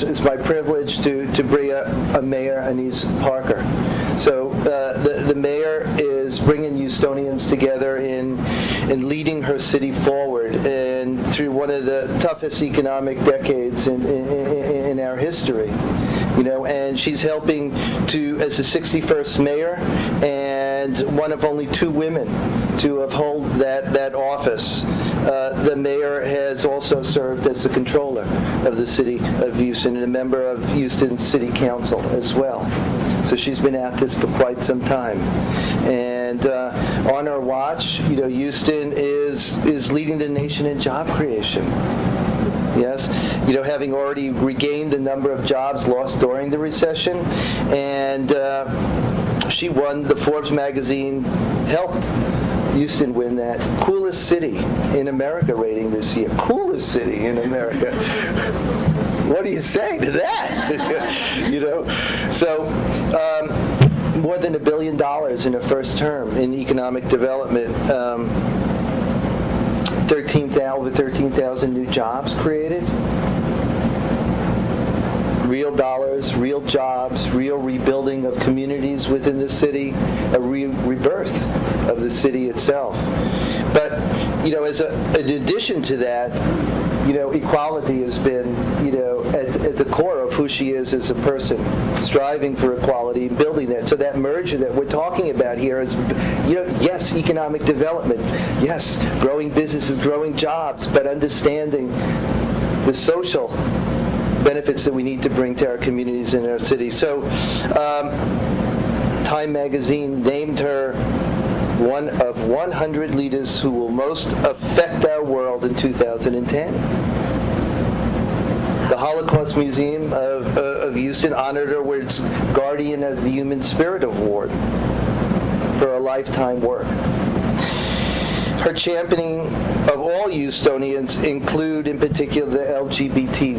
it's my privilege to bring a Mayor, Annise Parker. So the mayor is bringing Houstonians together in leading her city forward, and through one of the toughest economic decades in our history. And she's helping to, as the 61st mayor and one of only 2 women to uphold that office. The mayor has also served as the controller of the city of Houston and a member of Houston City Council as well. So she's been at this for quite some time. And on her watch, Houston is leading the nation in job creation. Yes, having already regained the number of jobs lost during the recession, and she won the Forbes magazine, helped Houston win that coolest city in America rating this year. Coolest city in America. What do you say to that? So more than $1 billion in her first term in economic development. 13,000 new jobs created. Real dollars, real jobs, real rebuilding of communities within the city, a rebirth of the city itself. But, in addition to that, equality has been, at the core of who she is as a person, striving for equality, building that. So that merger that we're talking about here is, yes, economic development, yes, growing businesses, growing jobs, but understanding the social benefits that we need to bring to our communities and our cities. So Time magazine named her one of 100 leaders who will most affect our world in 2010. The Holocaust Museum of Houston honored her with its Guardian of the Human Spirit Award for a lifetime work. Her championing of all Houstonians include, in particular, the LGBT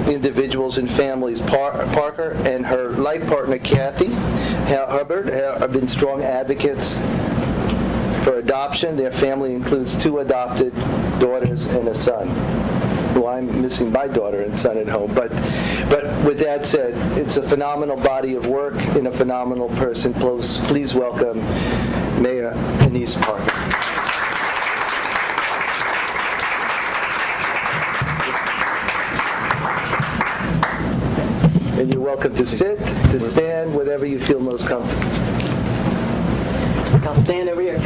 individuals and families. Parker and her life partner, Kathy Hubbard, have been strong advocates for adoption. Their family includes 2 adopted daughters and a son. Well, I'm missing my daughter and son at home. But with that said, it's a phenomenal body of work and a phenomenal person. Please welcome Mayor Annise Parker. And you're welcome to sit, to stand, whatever you feel most comfortable. I'll stand over here.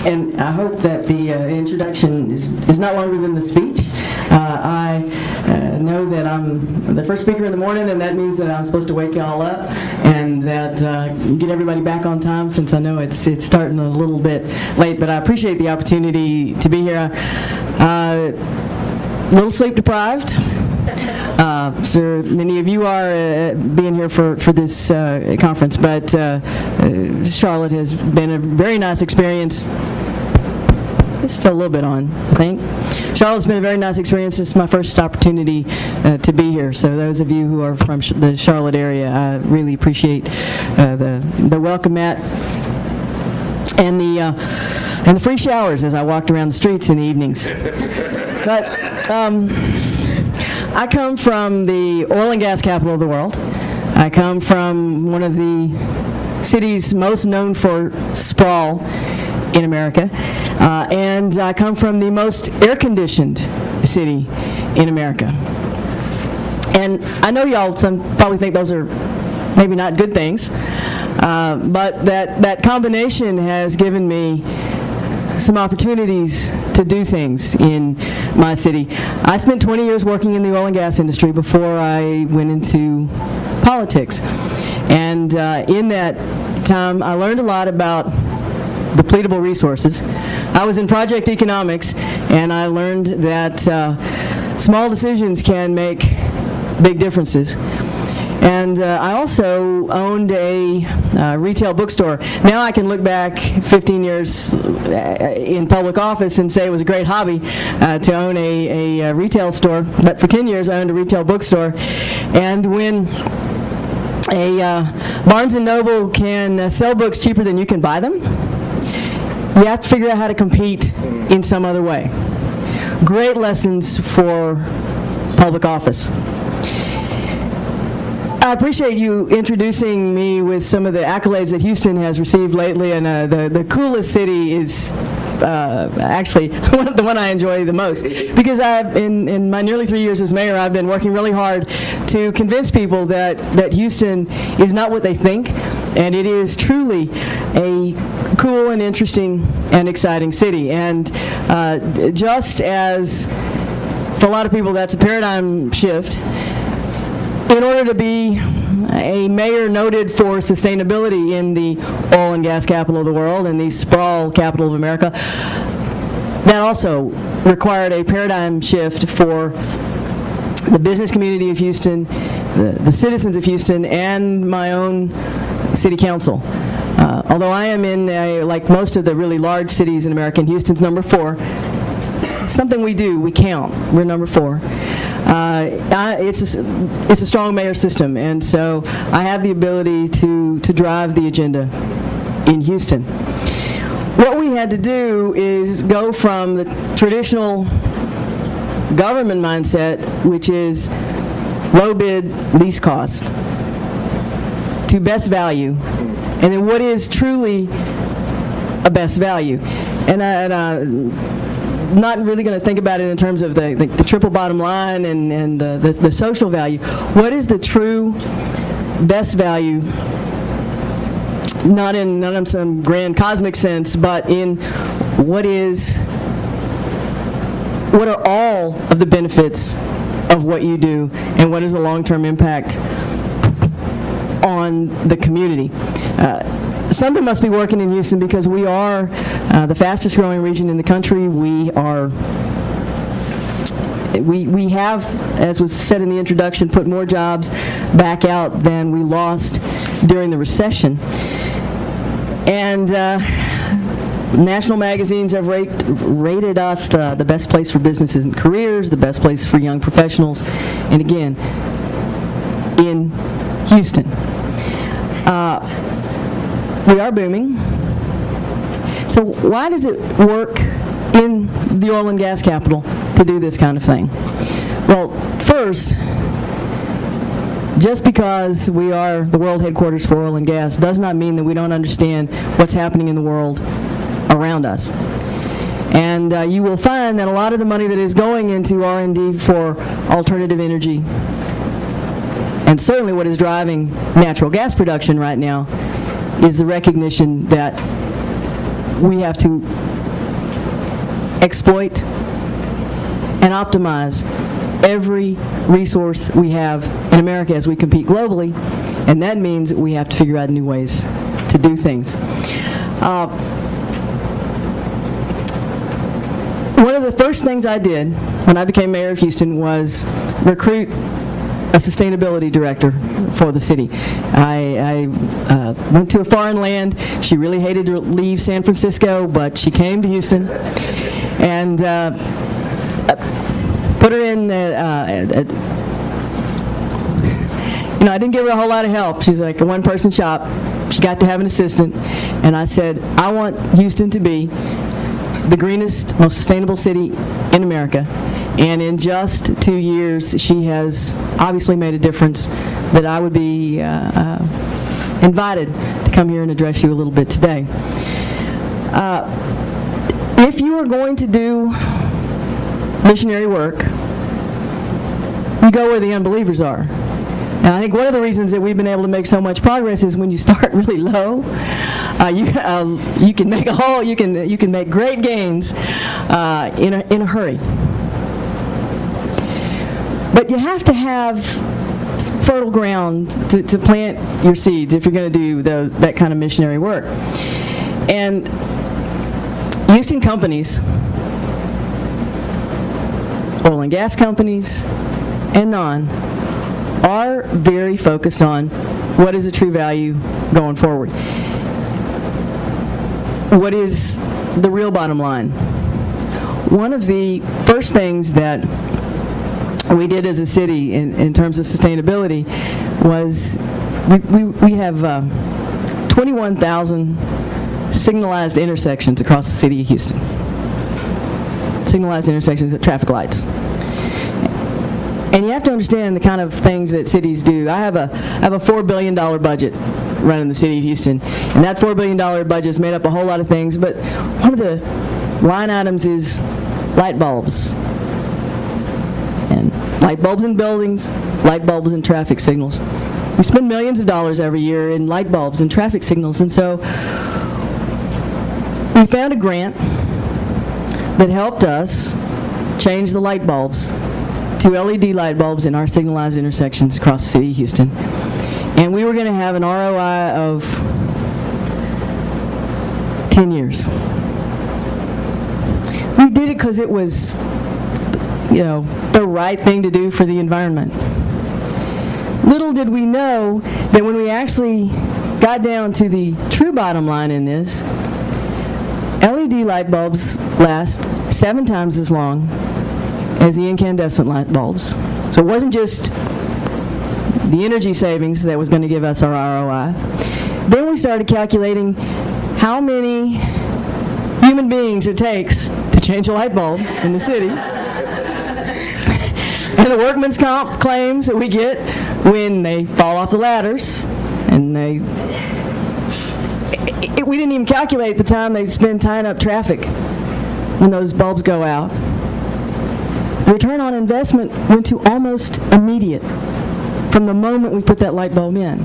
And I hope that the introduction is not longer than the speech. I know that I'm the first speaker in the morning, and that means that I'm supposed to wake y'all up and that get everybody back on time, since I know it's starting a little bit late. But I appreciate the opportunity to be here. A little sleep deprived. So many of you are being here for this conference, but Charlotte has been a very nice experience. It's still a little bit on, I think. Charlotte's been a very nice experience. This is my first opportunity to be here. So those of you who are from the Charlotte area, I really appreciate the welcome mat and the free showers as I walked around the streets in the evenings. But I come from the oil and gas capital of the world. I come from one of the cities most known for sprawl in America. And I come from the most air-conditioned city in America. And I know y'all probably think those are maybe not good things, but that combination has given me some opportunities to do things in my city. I spent 20 years working in the oil and gas industry before I went into politics. And in that time, I learned a lot about depletable resources. I was in project economics, and I learned that small decisions can make big differences. And I also owned a retail bookstore. Now I can look back 15 years in public office and say it was a great hobby to own a retail store. But for 10 years I owned a retail bookstore. And when a Barnes & Noble can sell books cheaper than you can buy them, you have to figure out how to compete in some other way. Great lessons for public office. appreciate you introducing me with some of the accolades that Houston has received lately, and the coolest city is actually the one I enjoy the most, because in my nearly 3 years as mayor, I've been working really hard to convince people that Houston is not what they think, and it is truly a cool and interesting and exciting city. And just as for a lot of people that's a paradigm shift, in order to be a mayor noted for sustainability in the oil and gas capital of the world and the sprawl capital of America, that also required a paradigm shift for the business community of Houston, the citizens of Houston, and my own city council. Although I am in, like most of the really large cities in America, and Houston's number 4, it's something we do, we count, we're number 4. It's a strong mayor system, and so I have the ability to drive the agenda in Houston. What we had to do is go from the traditional government mindset, which is low bid, least cost, to best value, and then what is truly a best value. And I'm not really going to think about it in terms of the triple bottom line and the social value. What is the true best value, not in some grand cosmic sense, but in what are all of the benefits of what you do, and what is the long-term impact on the community? Something must be working in Houston, because we are the fastest growing region in the country. We have, as was said in the introduction, put more jobs back out than we lost during the recession. And national magazines have rated us the best place for businesses and careers, the best place for young professionals, and again, in Houston. We are booming. So why does it work in the oil and gas capital to do this kind of thing? Well, first, just because we are the world headquarters for oil and gas does not mean that we don't understand what's happening in the world around us. And you will find that a lot of the money that is going into R&D for alternative energy, and certainly what is driving natural gas production right now, is the recognition that we have to exploit and optimize every resource we have in America as we compete globally, and that means we have to figure out new ways to do things. One of the first things I did when I became mayor of Houston was recruit a sustainability director for the city. I went to a foreign land. She really hated to leave San Francisco, but she came to Houston, and put her in. I didn't give her a whole lot of help. She's like a one-person shop. She got to have an assistant, and I said, I want Houston to be the greenest, most sustainable city in America. And in just 2 years, she has obviously made a difference that I would be invited to come here and address you a little bit today. If you are going to do missionary work, you go where the unbelievers are. And I think one of the reasons that we've been able to make so much progress is when you start really low, you can make you can make great gains in a hurry. But you have to have fertile ground to plant your seeds if you're going to do that kind of missionary work. And Houston companies, oil and gas companies, and non, are very focused on what is the true value going forward. What is the real bottom line? One of the first things that we did as a city in terms of sustainability was we have 21,000 signalized intersections across the city of Houston. Signalized intersections at traffic lights. And you have to understand the kind of things that cities do. I have a $4 billion budget running the city of Houston, and that $4 billion budget is made up of a whole lot of things, but one of the line items is light bulbs. And light bulbs in buildings, light bulbs in traffic signals. We spend millions of dollars every year in light bulbs and traffic signals, and so we found a grant that helped us change the light bulbs to LED light bulbs in our signalized intersections across the city of Houston. And we were going to have an ROI of 10 years. We did it because it was, the right thing to do for the environment. Little did we know that when we actually got down to the true bottom line in this, LED light bulbs last 7 times as long as the incandescent light bulbs. So it wasn't just the energy savings that was going to give us our ROI. Then we started calculating how many human beings it takes to change a light bulb in the city. And the workman's comp claims that we get when they fall off the ladders, and we didn't even calculate the time they spend tying up traffic when those bulbs go out. The return on investment went to almost immediate from the moment we put that light bulb in.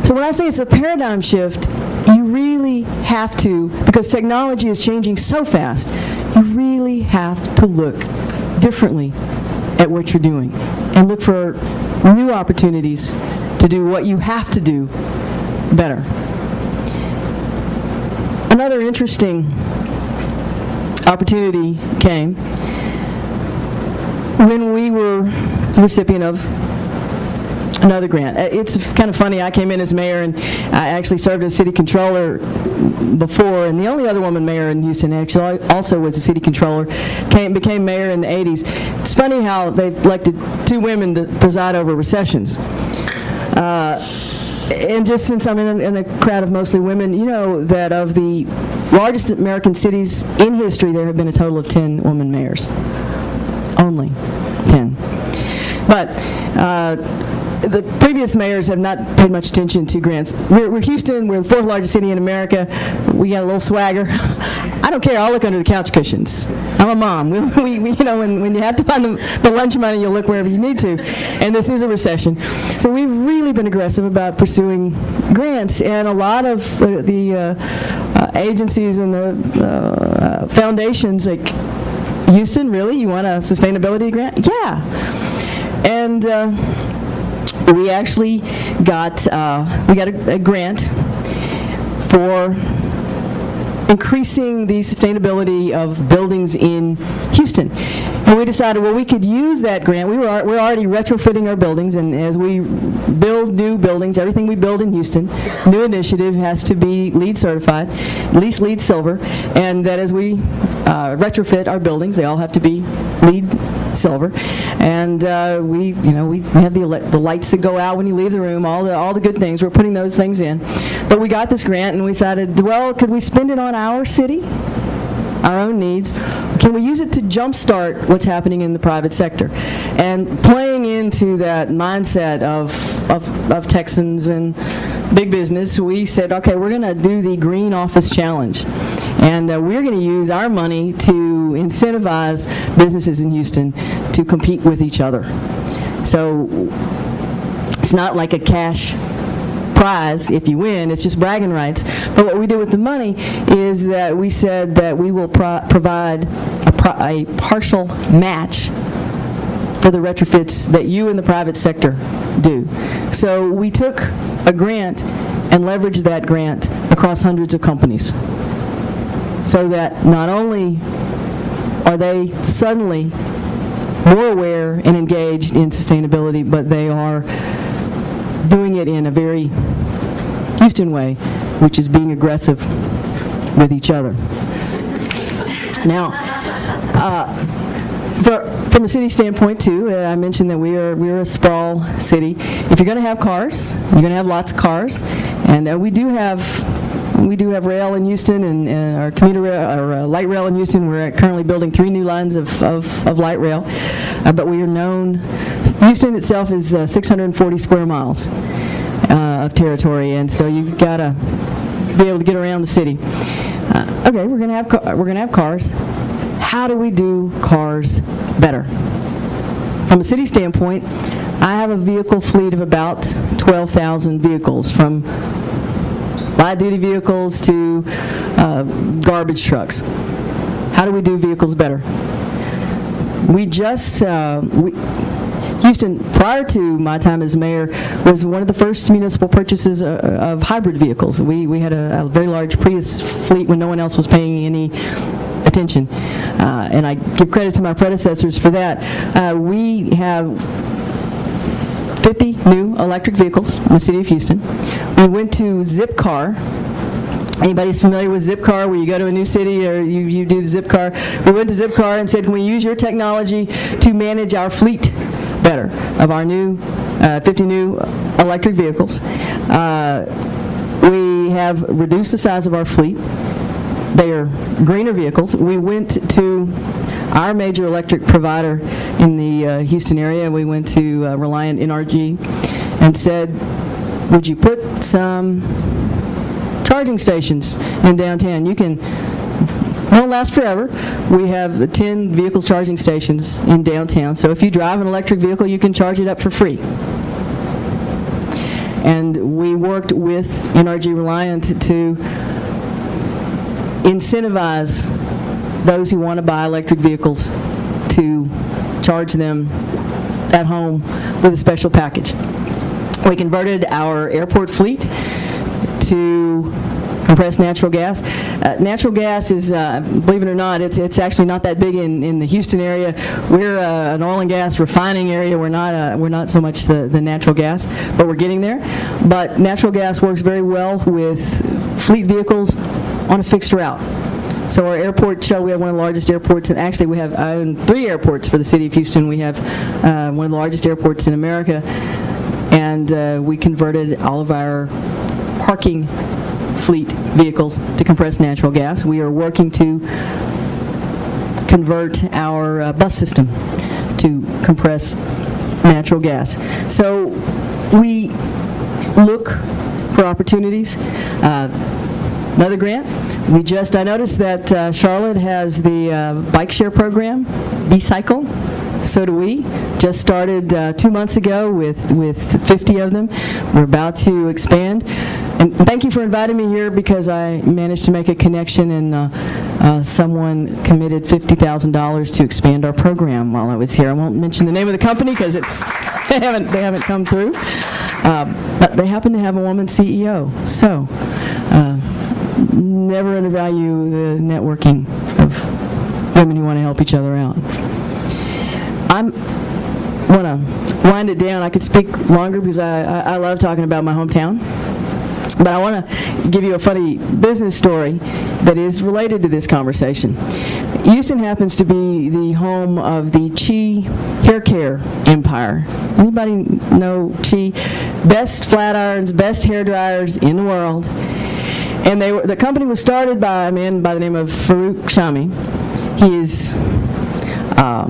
So when I say it's a paradigm shift, you really have to, because technology is changing so fast, you really have to look differently at what you're doing and look for new opportunities to do what you have to do better. Another interesting opportunity came when we were the recipient of another grant. It's kind of funny, I came in as mayor, and I actually served as city controller before, and the only other woman mayor in Houston actually also was a city controller, became mayor in the 80s. It's funny how they've elected 2 women to preside over recessions. And just since I'm in a crowd of mostly women, you know that of the largest American cities in history, there have been a total of 10 woman mayors. Only 10. But the previous mayors have not paid much attention to grants. We're Houston, we're the 4th largest city in America. We got a little swagger. I don't care, I'll look under the couch cushions. I'm a mom. We when you have to find the lunch money, you'll look wherever you need to. And this is a recession. So we've really been aggressive about pursuing grants, and a lot of the agencies and the foundations, like, Houston, really? You want a sustainability grant? Yeah. And we actually got a grant for increasing the sustainability of buildings in Houston. And we decided, well, we could use that grant. We're already retrofitting our buildings, and as we build new buildings, everything we build in Houston, new initiative has to be LEED certified, at least LEED Silver, and that as we retrofit our buildings, they all have to be LEED Silver. And we have the lights that go out when you leave the room, all the good things. We're putting those things in. But we got this grant, and we decided, well, could we spend it on our city, our own needs? Can we use it to jumpstart what's happening in the private sector? And playing into that mindset of Texans and big business, we said, okay, we're going to do the Green Office Challenge. And we're going to use our money to incentivize businesses in Houston to compete with each other. So it's not like a cash prize if you win, it's just bragging rights. But what we did with the money is that we said that we will provide a partial match for the retrofits that you in the private sector do. So we took a grant and leveraged that grant across hundreds of companies, so that not only are they suddenly more aware and engaged in sustainability, but they are doing it in a very Houston way, which is being aggressive with each other. Now, from a city standpoint too, I mentioned that we're a sprawl city. If you're going to have cars, you're going to have lots of cars, and we do have We do have rail in Houston and our commuter rail, our light rail in Houston. We're currently building 3 new lines of light rail, but we are known. Houston itself is 640 square miles of territory, and so you've got to be able to get around the city. Okay, we're gonna have cars. How do we do cars better? From a city standpoint, I have a vehicle fleet of about 12,000 vehicles, from light-duty vehicles to garbage trucks. How do we do vehicles better? Houston, prior to my time as mayor, was one of the first municipal purchases of hybrid vehicles. We had a very large Prius fleet when no one else was paying any attention, and I give credit to my predecessors for that. We have 50 new electric vehicles in the city of Houston. We went to Zipcar. Anybody's familiar with Zipcar, where you go to a new city or you do the Zipcar? We went to Zipcar and said, can we use your technology to manage our fleet better of our new 50 new electric vehicles? We have reduced the size of our fleet. They are greener vehicles. We went to our major electric provider in the Houston area. We went to Reliant NRG and said, would you put some charging stations in downtown? Won't last forever. We have 10 vehicle charging stations in downtown, so if you drive an electric vehicle, you can charge it up for free. And we worked with NRG Reliant to incentivize those who want to buy electric vehicles to charge them at home with a special package. We converted our airport fleet to compressed natural gas. Natural gas is, believe it or not, it's actually not that big in the Houston area. We're an oil and gas refining area. We're not so much the natural gas, but we're getting there. But natural gas works very well with fleet vehicles on a fixed route. So our airport shuttle, we have one of the largest airports, and actually we have 3 airports for the city of Houston. We have one of the largest airports in America, and we converted all of our parking fleet vehicles to compressed natural gas. We are working to convert our bus system to compressed natural gas. So we look for opportunities. Another grant. I noticed that Charlotte has the bike share program, B-Cycle. So do we. Just started 2 months ago with 50 of them. We're about to expand. And thank you for inviting me here, because I managed to make a connection, and someone committed $50,000 to expand our program while I was here. I won't mention the name of the company because they haven't come through. But they happen to have a woman CEO. So never undervalue the networking of women who want to help each other out. I want to wind it down. I could speak longer because I love talking about my hometown. But I want to give you a funny business story that is related to this conversation. Houston happens to be the home of the Chi hair care empire. Anybody know Chi? Best flat irons, best hair dryers in the world. And the company was started by a man by the name of Farouk Shami. He is a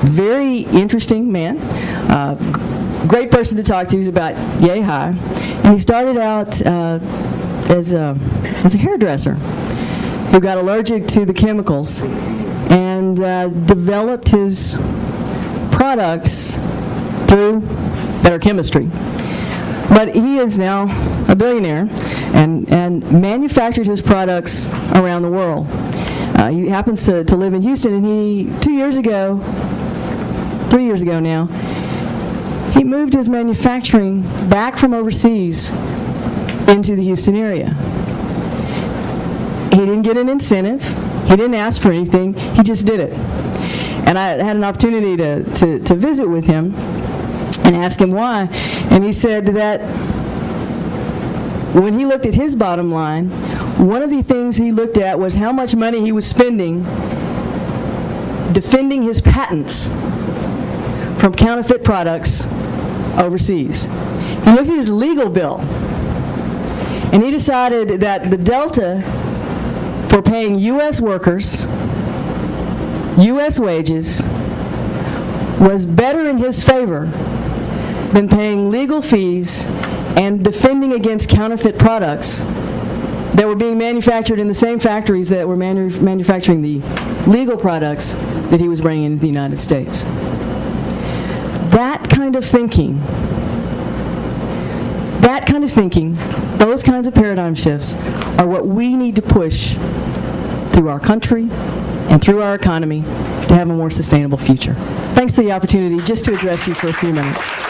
very interesting man, great person to talk to. He's about yay high. And he started out as a hairdresser who got allergic to the chemicals and developed his products through better chemistry. But he is now a billionaire and manufactured his products around the world. He happens to live in Houston, and he, 3 years ago now, he moved his manufacturing back from overseas into the Houston area. He didn't get an incentive. He didn't ask for anything. He just did it. And I had an opportunity to visit with him and ask him why. And he said that when he looked at his bottom line, one of the things he looked at was how much money he was spending defending his patents from counterfeit products overseas. He looked at his legal bill, And he decided that the delta for paying U.S. workers, U.S. wages, was better in his favor than paying legal fees and defending against counterfeit products that were being manufactured in the same factories that were manufacturing the legal products that he was bringing into the United States. That kind of thinking, those kinds of paradigm shifts are what we need to push through our country and through our economy to have a more sustainable future. Thanks for the opportunity just to address you for a few minutes.